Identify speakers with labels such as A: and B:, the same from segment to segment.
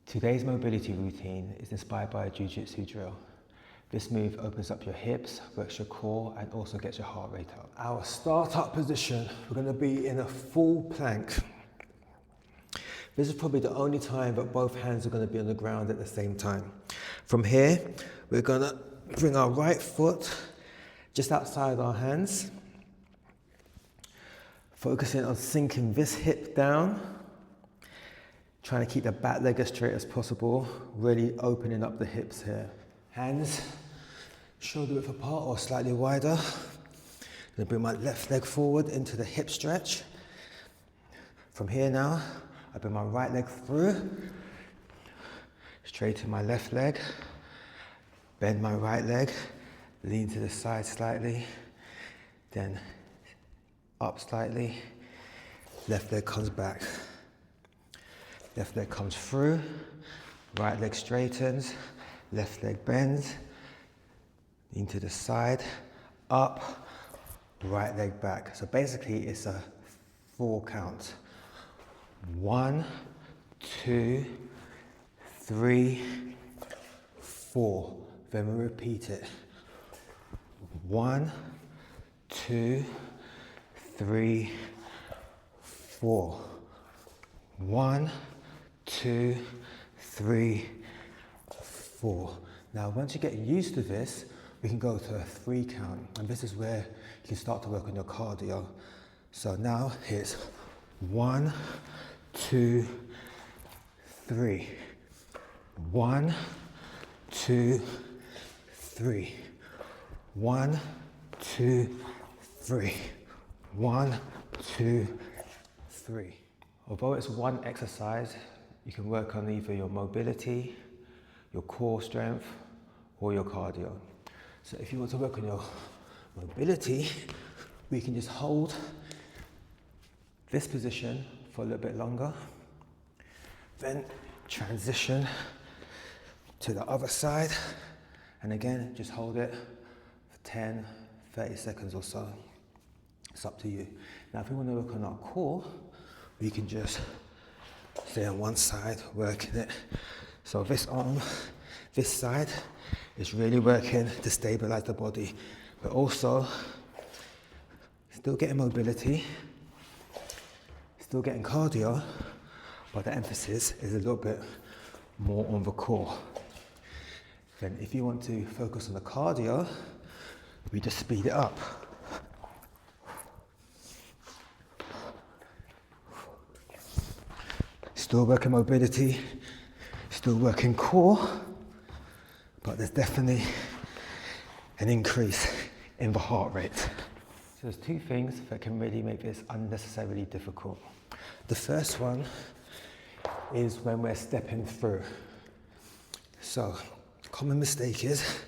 A: Today's mobility routine is inspired by a Jujitsu drill. This move opens up your hips, works your core, and also gets your heart rate up.
B: Our start-up position, we're going to be in a full plank. This is probably the only time that both hands are going to be on the ground at the same time. From here, we're going to bring our right foot just outside our hands, focusing on sinking this hip down, trying to keep the back leg as straight as possible, really opening up the hips here. Hands shoulder width apart or slightly wider. I'm going to bring my left leg forward into the hip stretch. From here now, I bring my right leg through, straighten my left leg, bend my right leg, lean to the side slightly, then up slightly, left leg comes back. Left leg comes through, right leg straightens, left leg bends, lean to the side, up, right leg back. So basically it's a 4 count. 1, 2, 3, 4. Then we repeat it. 1, 2, 3, 4. 1, 2, 3, 4. Now, once you get used to this, we can go to a 3 count, and this is where you can start to work on your cardio. So now it's 1, 2, 3. 1, 2, 3. 1, 2, 3. 1, 2, 3. Although it's one exercise, you can work on either your mobility, your core strength, or your cardio. So if you want to work on your mobility, we can just hold this position for a little bit longer, then transition to the other side, and again, just hold it for 10, 30 seconds or so. It's up to you. Now, if we want to work on our core, we can just stay on one side, working it. So this arm, this side, is really working to stabilize the body, but also still getting mobility, still getting cardio, but the emphasis is a little bit more on the core. Then if you want to focus on the cardio, we just speed it up. Still working mobility, still working core, but there's definitely an increase in the heart rate. So there's 2 things that can really make this unnecessarily difficult. The first one is when we're stepping through. So the common mistake is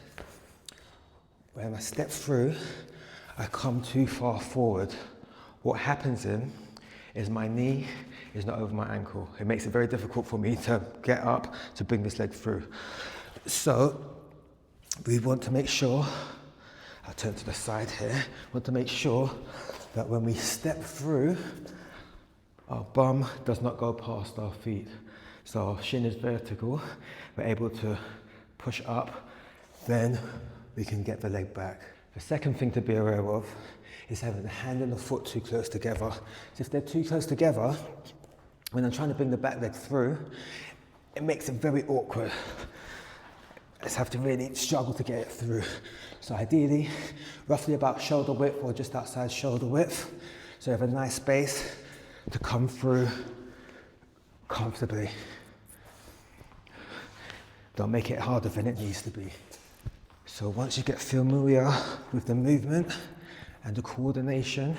B: when I step through, I come too far forward. What happens is my knee is not over my ankle. It makes it very difficult for me to get up to bring this leg through. So we want to make sure, I'll turn to the side here, want to make sure that when we step through, our bum does not go past our feet. So our shin is vertical, we're able to push up, then we can get the leg back. The second thing to be aware of is having the hand and the foot too close together. So if they're too close together, when I'm trying to bring the back leg through, it makes it very awkward. I just have to really struggle to get it through. So ideally, roughly about shoulder width or just outside shoulder width. So you have a nice space to come through comfortably. Don't make it harder than it needs to be. So once you get familiar with the movement and the coordination,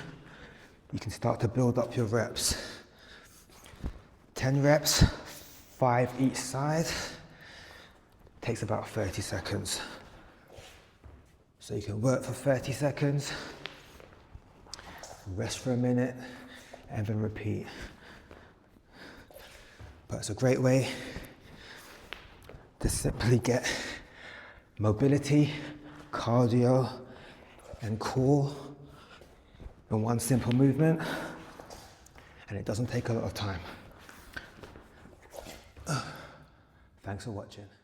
B: you can start to build up your reps. 10 reps, 5 each side, takes about 30 seconds. So you can work for 30 seconds, rest for a minute, and then repeat. But it's a great way to simply get mobility, cardio, and core in one simple movement, and it doesn't take a lot of time.
A: Thanks for watching.